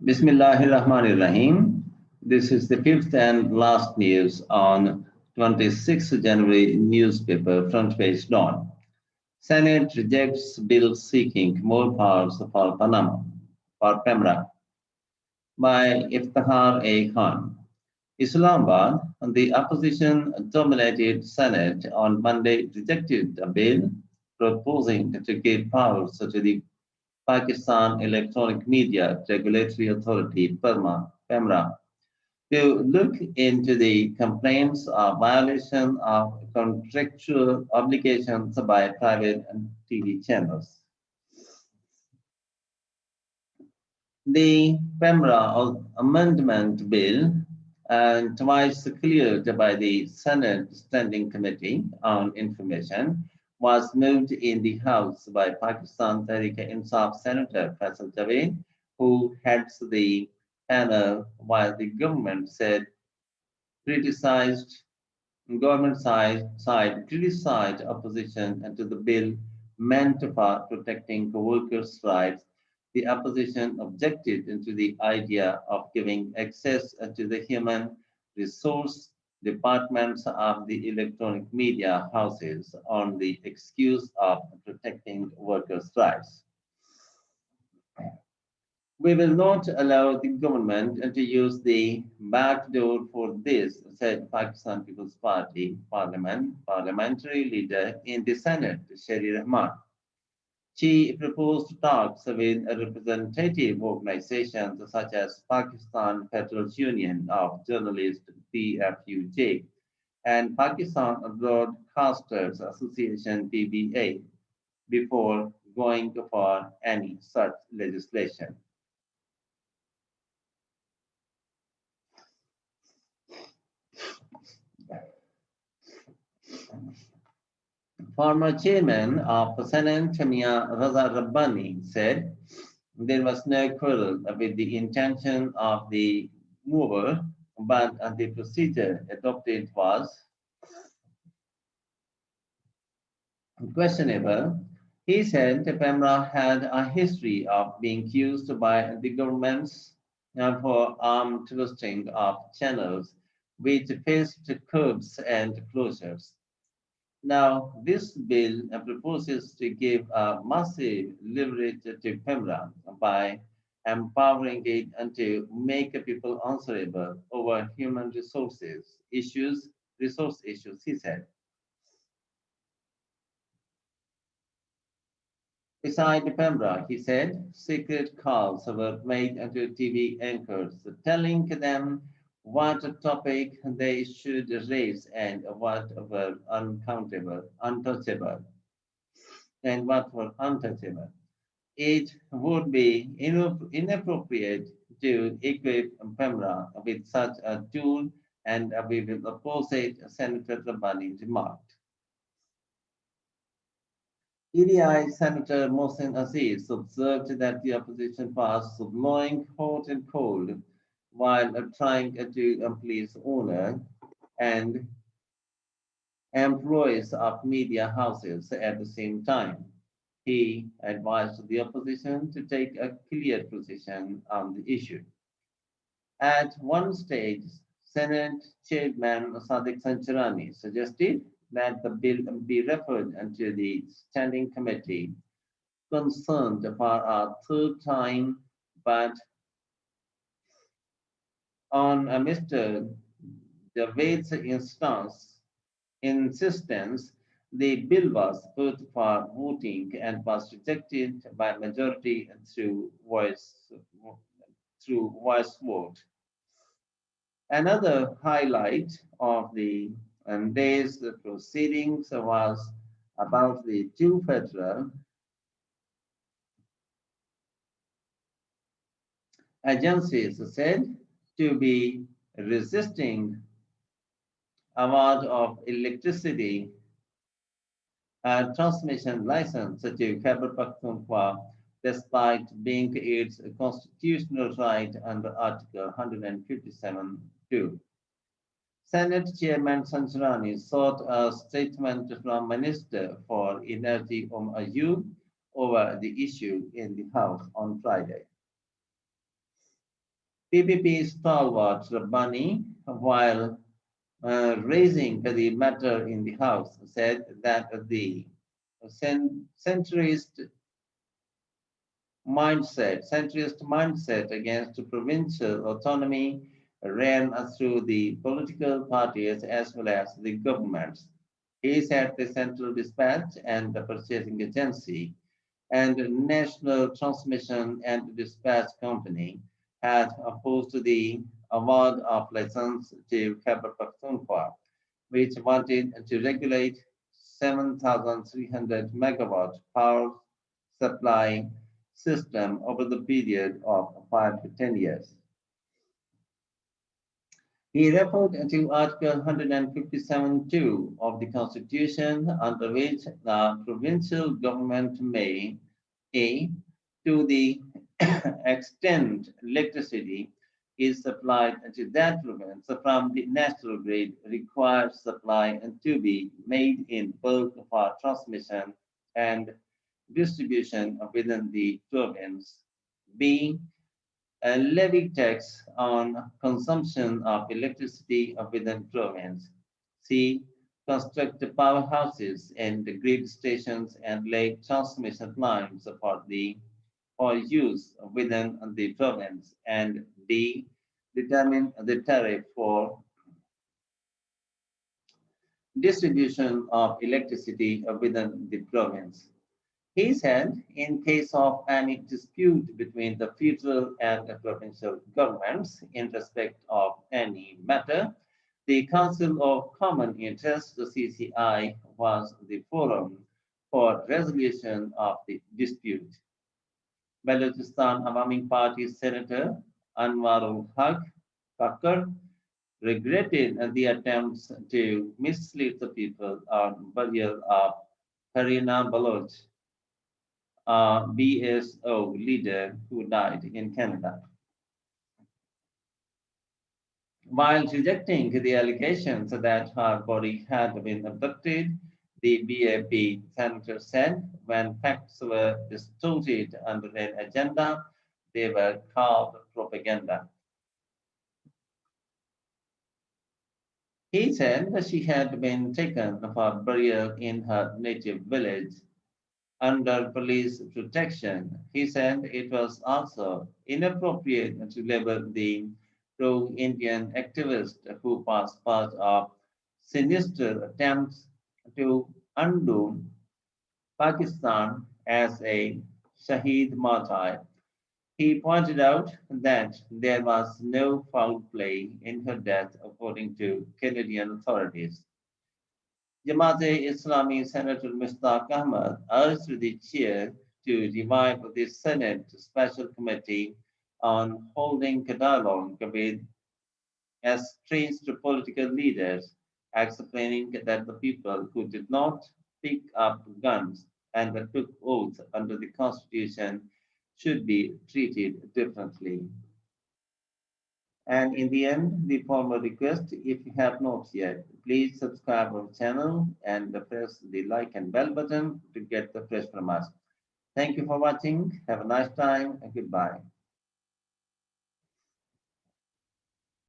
Bismillahirrahmanirrahim. This is the fifth and last news on 26th January newspaper front page dawn. Senate rejects bill seeking more powers for Panama, for PEMRA, by Iftihar A. Khan. Islamabad, the opposition-dominated Senate on Monday rejected a bill proposing to give powers to the Pakistan Electronic Media Regulatory Authority, PEMRA, to look into the complaints of violation of contractual obligations by private TV channels. The PEMRA amendment bill, and twice cleared by the Senate Standing Committee on Information, was moved in the House by Pakistan Tehreek-e-Insaf Senator Faisal Javed, who heads the panel, while the government criticized government side criticized opposition to the bill meant for protecting workers' rights. The opposition objected to the idea of giving access to the human resource departments of the electronic media houses on the excuse of protecting workers' rights. We will not allow the government to use the back door for this, said Pakistan People's Party parliamentary leader in the Senate, Sherry Rahman. She proposed talks with representative organizations such as Pakistan Federal Union of Journalists, PFUJ, and Pakistan Broadcasters Association, PBA, before going for any such legislation. Former chairman of Senate, Mia Raza Rabbani, said there was no quarrel with the intention of the mover, but the procedure adopted was questionable. He said PEMRA had a history of being accused by the governments for arm twisting of channels, which faced curbs and closures. Now, this bill proposes to give a massive leverage to PEMRA by empowering it and to make people answerable over human resource issues, he said. Beside PEMRA, he said, secret calls were made to TV anchors, telling them what topic they should raise and what were untouchable, and what were untouchable. It would be inappropriate to equip PEMRA with such a tool, and we will oppose it, Senator Rabbani remarked. EDI Senator Mohsen Aziz observed that the opposition was blowing hot and cold while trying to please owner and employees of media houses at the same time. He advised the opposition to take a clear position on the issue. At one stage, Senate Chairman Sadiq Sancharani suggested that the bill be referred to the Standing Committee concerned for a third time, but on Mr. Javed's insistence, the bill was put for voting and was rejected by majority through voice vote. Another highlight of the day's proceedings was about the two federal agencies said to be resisting award of electricity transmission license to Khyber Pakhtunkhwa, despite being its constitutional right under Article 157(2). Senate Chairman Sancharani sought a statement from Minister for Energy Ayub over the issue in the House on Friday. PPP stalwart Rabbani, while raising the matter in the House, said that the centrist mindset against provincial autonomy ran through the political parties as well as the governments. He said the Central Dispatch and the Purchasing Agency and National Transmission and Dispatch Company had opposed the award of license to Khyber Pakhtunkhwa, which wanted to regulate 7,300 megawatt power supply system over the period of 5 to 10 years. He referred to Article 157.2 of the Constitution, under which the provincial government may, A, to the extent electricity is supplied to that province from the national grid, requires supply and to be made in bulk for transmission and distribution within the province. B, a levy tax on consumption of electricity within province. C, construct powerhouses and grid stations and lay transmission lines for use within the province. And D, determine the tariff for distribution of electricity within the province. He said, in case of any dispute between the federal and the provincial governments in respect of any matter, the Council of Common Interest, the CCI, was the forum for resolution of the dispute. Balochistan Awami Party Senator Anwarul Haq Kakkar regretted the attempts to mislead the people on burial of Karina Baloch, a BSO leader who died in Canada. While rejecting the allegations that her body had been abducted, the BAP senator said when facts were distorted under an agenda, they were called propaganda. He said that she had been taken for burial in her native village under police protection. He said it was also inappropriate to label the pro-Indian activist who was part of sinister attempts to undo Pakistan as a Shaheed martyr. He pointed out that there was no foul play in her death, according to Canadian authorities. Jamaat-e-Islami Senator Mustaq Ahmad urged the chair to revive the Senate Special Committee on holding a dialogue with estranged political leaders, explaining that the people who did not pick up guns and took oaths under the Constitution should be treated differently. And in the end, the formal request, if you have not yet, please subscribe our channel and press the like and bell button to get the fresh from us. Thank you for watching. Have a nice time and goodbye.